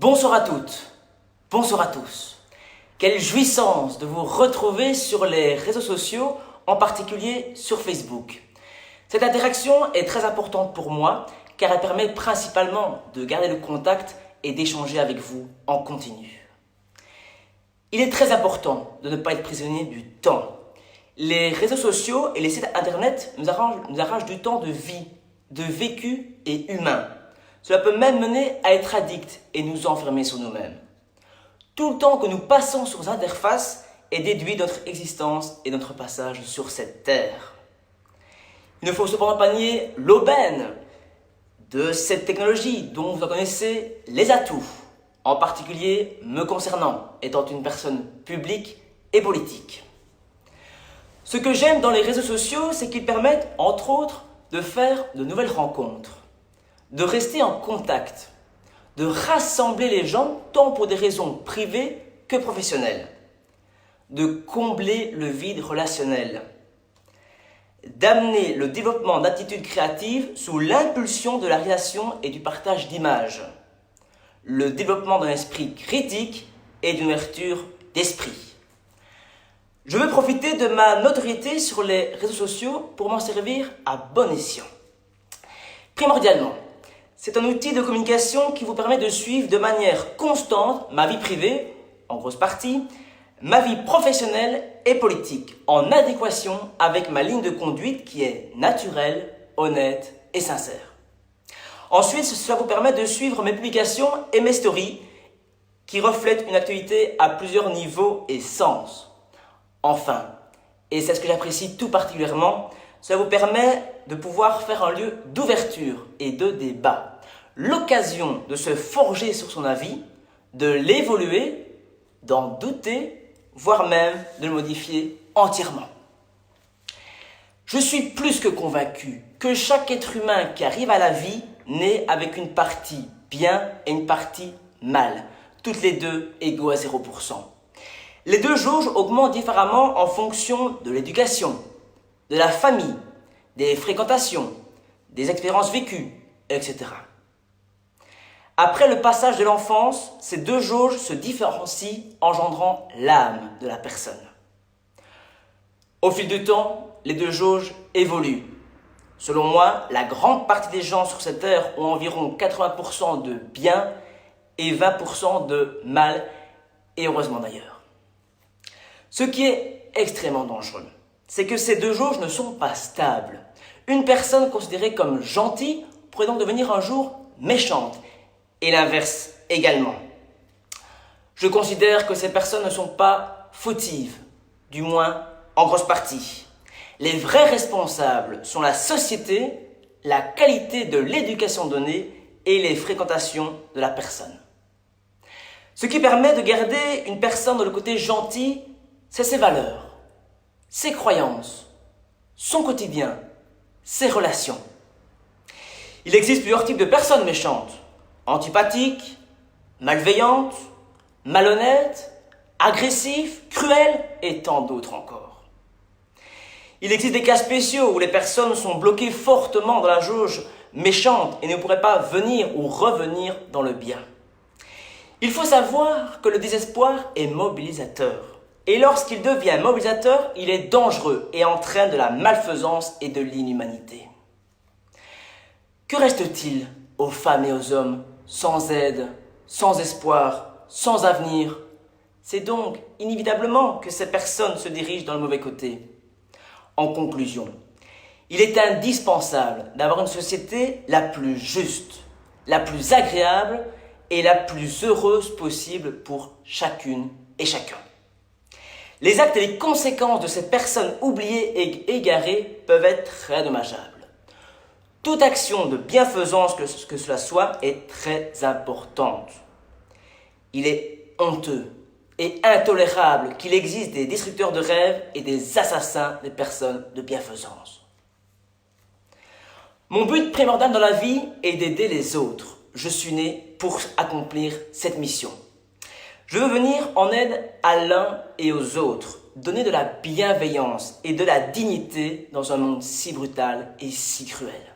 Bonsoir à toutes, bonsoir à tous. Quelle jouissance de vous retrouver sur les réseaux sociaux, en particulier sur Facebook. Cette interaction est très importante pour moi car elle permet principalement de garder le contact et d'échanger avec vous en continu. Il est très important de ne pas être prisonnier du temps. Les réseaux sociaux et les sites internet nous arrachent du temps de vie, de vécu et humain. Cela peut même mener à être addict et nous enfermer sur nous-mêmes. Tout le temps que nous passons sur ces interfaces est déduit de notre existence et de notre passage sur cette terre. Il ne faut cependant pas nier l'aubaine de cette technologie dont vous en connaissez les atouts, en particulier me concernant, étant une personne publique et politique. Ce que j'aime dans les réseaux sociaux, c'est qu'ils permettent, entre autres, de faire de nouvelles rencontres, de rester en contact, de rassembler les gens tant pour des raisons privées que professionnelles, de combler le vide relationnel, d'amener le développement d'attitudes créatives sous l'impulsion de la réalisation et du partage d'images, le développement d'un esprit critique et d'une ouverture d'esprit. Je veux profiter de ma notoriété sur les réseaux sociaux pour m'en servir à bon escient. Primordialement, c'est un outil de communication qui vous permet de suivre de manière constante ma vie privée, en grosse partie, ma vie professionnelle et politique, en adéquation avec ma ligne de conduite qui est naturelle, honnête et sincère. Ensuite, cela vous permet de suivre mes publications et mes stories qui reflètent une actualité à plusieurs niveaux et sens. Enfin, et c'est ce que j'apprécie tout particulièrement, cela vous permet de pouvoir faire un lieu d'ouverture et de débat. L'occasion de se forger sur son avis, de l'évoluer, d'en douter, voire même de le modifier entièrement. Je suis plus que convaincu que chaque être humain qui arrive à la vie naît avec une partie bien et une partie mal, toutes les deux égaux à 0%. Les deux jauges augmentent différemment en fonction de l'éducation, de la famille, des fréquentations, des expériences vécues, etc. Après le passage de l'enfance, ces deux jauges se différencient, engendrant l'âme de la personne. Au fil du temps, les deux jauges évoluent. Selon moi, la grande partie des gens sur cette terre ont environ 80% de bien et 20% de mal, et heureusement d'ailleurs. Ce qui est extrêmement dangereux, c'est que ces deux jauges ne sont pas stables. Une personne considérée comme gentille pourrait donc devenir un jour méchante, et l'inverse également. Je considère que ces personnes ne sont pas fautives, du moins en grosse partie. Les vrais responsables sont la société, la qualité de l'éducation donnée et les fréquentations de la personne. Ce qui permet de garder une personne dans le côté gentil, c'est ses valeurs, ses croyances, son quotidien, ses relations. Il existe plusieurs types de personnes méchantes, antipathiques, malveillantes, malhonnêtes, agressives, cruelles et tant d'autres encore. Il existe des cas spéciaux où les personnes sont bloquées fortement dans la jauge méchante et ne pourraient pas venir ou revenir dans le bien. Il faut savoir que le désespoir est mobilisateur. Et lorsqu'il devient mobilisateur, il est dangereux et entraîne de la malfaisance et de l'inhumanité. Que reste-t-il aux femmes et aux hommes sans aide, sans espoir, sans avenir? C'est donc inévitablement que ces personnes se dirigent dans le mauvais côté. En conclusion, il est indispensable d'avoir une société la plus juste, la plus agréable et la plus heureuse possible pour chacune et chacun. Les actes et les conséquences de ces personnes oubliées et égarées peuvent être très dommageables. Toute action de bienfaisance, que cela soit, est très importante. Il est honteux et intolérable qu'il existe des destructeurs de rêves et des assassins des personnes de bienfaisance. Mon but primordial dans la vie est d'aider les autres. Je suis né pour accomplir cette mission. Je veux venir en aide à l'un et aux autres, donner de la bienveillance et de la dignité dans un monde si brutal et si cruel.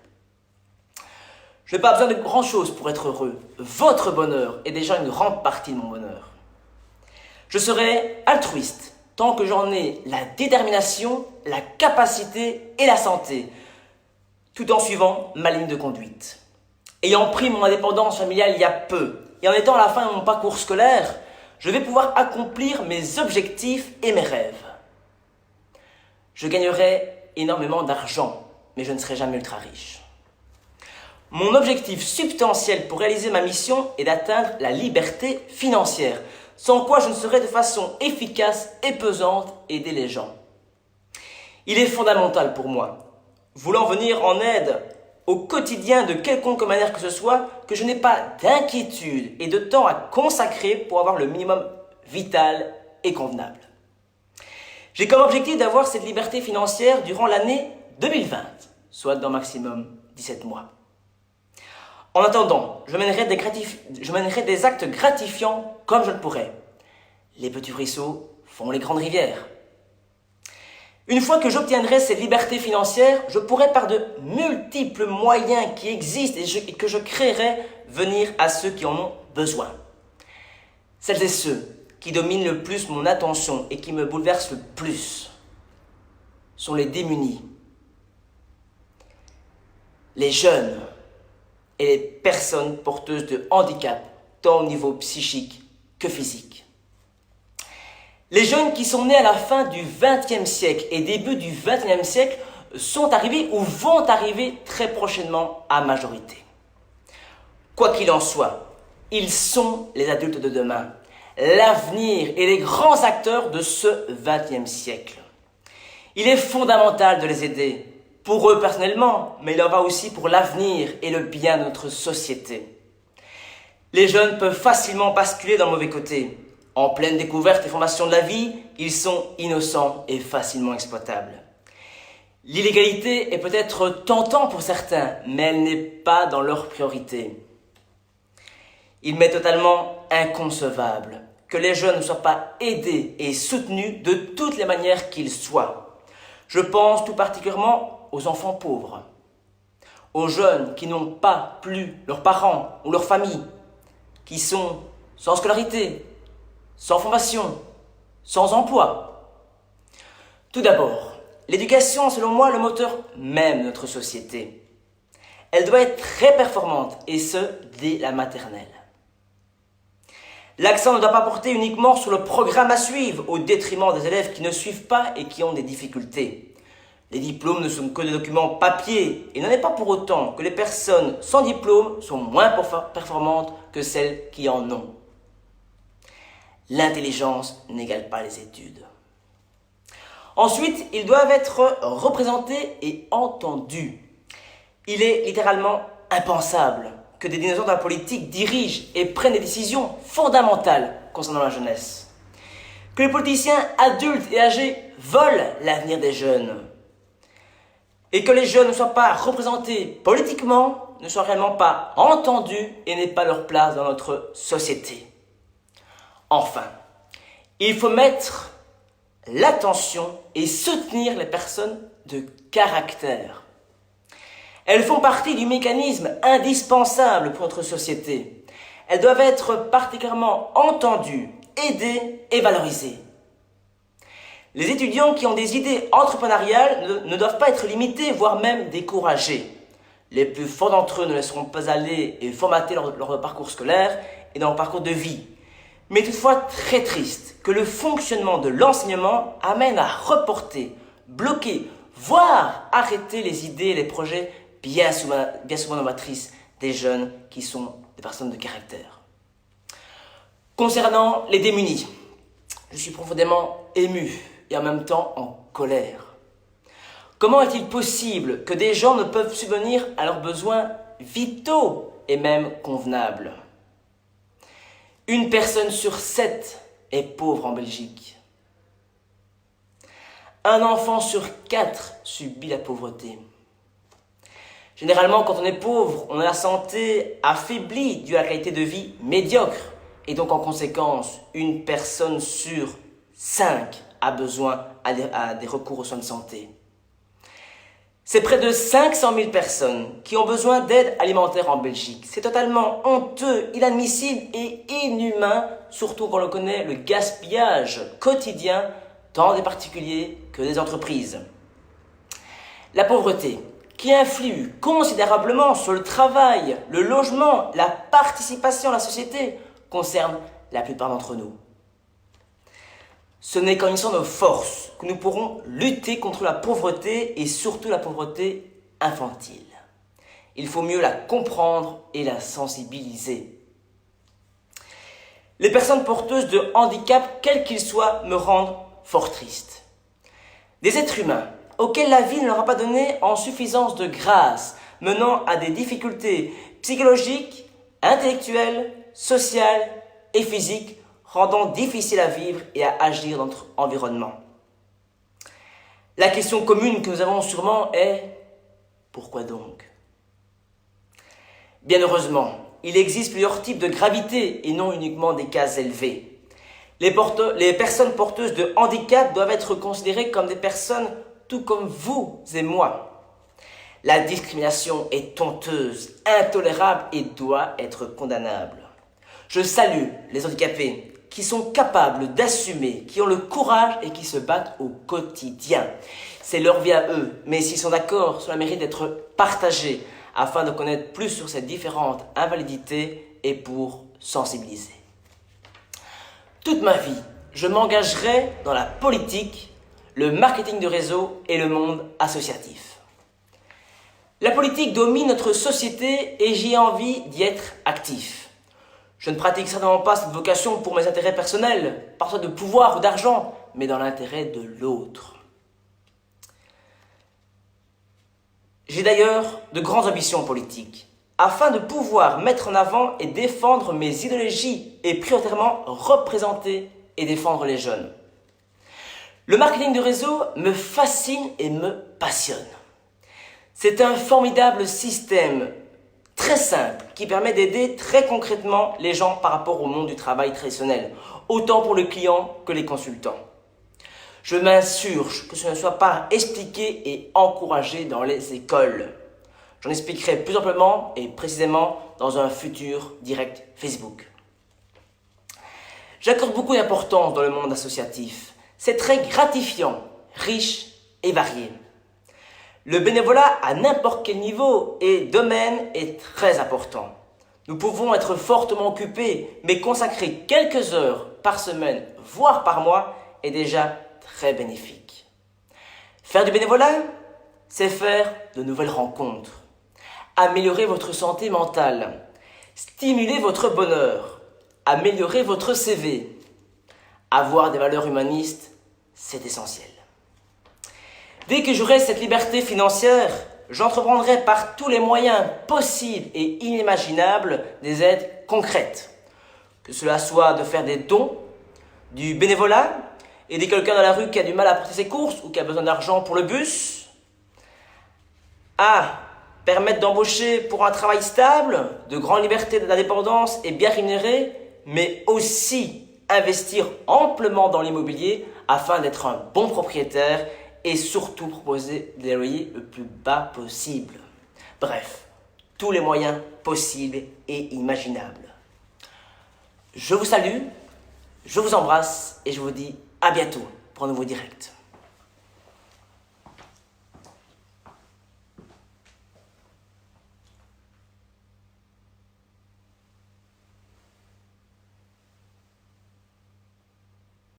Je n'ai pas besoin de grand-chose pour être heureux. Votre bonheur est déjà une grande partie de mon bonheur. Je serai altruiste tant que j'en ai la détermination, la capacité et la santé, tout en suivant ma ligne de conduite. Ayant pris mon indépendance familiale il y a peu, et en étant à la fin de mon parcours scolaire, je vais pouvoir accomplir mes objectifs et mes rêves. Je gagnerai énormément d'argent, mais je ne serai jamais ultra riche. Mon objectif substantiel pour réaliser ma mission est d'atteindre la liberté financière, sans quoi je ne saurais de façon efficace et pesante aider les gens. Il est fondamental pour moi, voulant venir en aide au quotidien de quelconque manière que ce soit, que je n'ai pas d'inquiétude et de temps à consacrer pour avoir le minimum vital et convenable. J'ai comme objectif d'avoir cette liberté financière durant l'année 2020, soit dans maximum 17 mois. En attendant, je mènerai des actes gratifiants comme je le pourrai. Les petits ruisseaux font les grandes rivières. Une fois que j'obtiendrai cette liberté financière, je pourrai par de multiples moyens qui existent et que je créerai venir à ceux qui en ont besoin. Celles et ceux qui dominent le plus mon attention et qui me bouleversent le plus sont les démunis, les jeunes et les personnes porteuses de handicap, tant au niveau psychique que physique. Les jeunes qui sont nés à la fin du XXe siècle et début du XXIe siècle sont arrivés ou vont arriver très prochainement à majorité. Quoi qu'il en soit, ils sont les adultes de demain, l'avenir et les grands acteurs de ce XXe siècle. Il est fondamental de les aider, pour eux personnellement, mais il en va aussi pour l'avenir et le bien de notre société. Les jeunes peuvent facilement basculer dans le mauvais côté. En pleine découverte et formation de la vie, ils sont innocents et facilement exploitables. L'illégalité est peut-être tentante pour certains, mais elle n'est pas dans leur priorité. Il m'est totalement inconcevable que les jeunes ne soient pas aidés et soutenus de toutes les manières qu'ils soient. Je pense tout particulièrement aux enfants pauvres, aux jeunes qui n'ont pas plus leurs parents ou leur famille, qui sont sans scolarité, sans formation, sans emploi. Tout d'abord, l'éducation est selon moi le moteur même de notre société. Elle doit être très performante et ce, dès la maternelle. L'accent ne doit pas porter uniquement sur le programme à suivre au détriment des élèves qui ne suivent pas et qui ont des difficultés. Les diplômes ne sont que des documents papier et n'en est pas pour autant que les personnes sans diplôme sont moins performantes que celles qui en ont. L'intelligence n'égale pas les études. Ensuite, ils doivent être représentés et entendus. Il est littéralement impensable que des dinosaures de la politique dirigent et prennent des décisions fondamentales concernant la jeunesse. Que les politiciens adultes et âgés volent l'avenir des jeunes. Et que les jeunes ne soient pas représentés politiquement, ne soient réellement pas entendus et n'aient pas leur place dans notre société. Enfin, il faut mettre l'attention et soutenir les personnes de caractère. Elles font partie du mécanisme indispensable pour notre société. Elles doivent être particulièrement entendues, aidées et valorisées. Les étudiants qui ont des idées entrepreneuriales ne doivent pas être limités, voire même découragés. Les plus forts d'entre eux ne laisseront pas aller et formater leur parcours scolaire et dans leur parcours de vie. Mais toutefois très triste que le fonctionnement de l'enseignement amène à reporter, bloquer, voire arrêter les idées et les projets bien souvent novatrices des jeunes qui sont des personnes de caractère. Concernant les démunis, je suis profondément ému et en même temps en colère. Comment est-il possible que des gens ne peuvent subvenir à leurs besoins vitaux et même convenables ? Une personne sur 7 est pauvre en Belgique. Un enfant sur 4 subit la pauvreté. Généralement, quand on est pauvre, on a la santé affaiblie due à la qualité de vie médiocre. Et donc, en conséquence, une personne sur 5 a besoin à des recours aux soins de santé. C'est près de 500 000 personnes qui ont besoin d'aide alimentaire en Belgique. C'est totalement honteux, inadmissible et inhumain, surtout quand on connaît le gaspillage quotidien tant des particuliers que des entreprises. La pauvreté, qui influe considérablement sur le travail, le logement, la participation à la société, concerne la plupart d'entre nous. Ce n'est qu'en unissant nos forces que nous pourrons lutter contre la pauvreté et surtout la pauvreté infantile. Il faut mieux la comprendre et la sensibiliser. Les personnes porteuses de handicap, quels qu'ils soient, me rendent fort triste. Des êtres humains auxquels la vie ne leur a pas donné en suffisance de grâce, menant à des difficultés psychologiques, intellectuelles, sociales et physiques, rendant difficile à vivre et à agir dans notre environnement. La question commune que nous avons sûrement est « Pourquoi donc ?» Bien heureusement, il existe plusieurs types de gravité et non uniquement des cas élevés. Les personnes porteuses de handicap doivent être considérées comme des personnes tout comme vous et moi. La discrimination est honteuse, intolérable et doit être condamnable. Je salue les handicapés qui sont capables d'assumer, qui ont le courage et qui se battent au quotidien. C'est leur vie à eux, mais s'ils sont d'accord, cela mérite d'être partagé afin de connaître plus sur ces différentes invalidités et pour sensibiliser. Toute ma vie, je m'engagerai dans la politique, le marketing de réseau et le monde associatif. La politique domine notre société et j'ai envie d'y être actif. Je ne pratique certainement pas cette vocation pour mes intérêts personnels, par sorte de pouvoir ou d'argent, mais dans l'intérêt de l'autre. J'ai d'ailleurs de grandes ambitions politiques, afin de pouvoir mettre en avant et défendre mes idéologies et prioritairement représenter et défendre les jeunes. Le marketing de réseau me fascine et me passionne. C'est un formidable système très simple qui permet d'aider très concrètement les gens par rapport au monde du travail traditionnel, autant pour le client que les consultants. Je m'insurge que ce ne soit pas expliqué et encouragé dans les écoles. J'en expliquerai plus amplement et précisément dans un futur direct Facebook. J'accorde beaucoup d'importance dans le monde associatif. C'est très gratifiant, riche et varié. Le bénévolat à n'importe quel niveau et domaine est très important. Nous pouvons être fortement occupés, mais consacrer quelques heures par semaine, voire par mois, est déjà très bénéfique. Faire du bénévolat, c'est faire de nouvelles rencontres, améliorer votre santé mentale, stimuler votre bonheur, améliorer votre CV. Avoir des valeurs humanistes, c'est essentiel. Dès que j'aurai cette liberté financière, j'entreprendrai par tous les moyens possibles et inimaginables des aides concrètes. Que cela soit de faire des dons, du bénévolat, aider quelqu'un dans la rue qui a du mal à porter ses courses ou qui a besoin d'argent pour le bus, à permettre d'embaucher pour un travail stable, de grande liberté d'indépendance et bien rémunéré, mais aussi investir amplement dans l'immobilier afin d'être un bon propriétaire et surtout proposer des loyers le plus bas possible. Bref, tous les moyens possibles et imaginables. Je vous salue, je vous embrasse et je vous dis à bientôt pour un nouveau direct.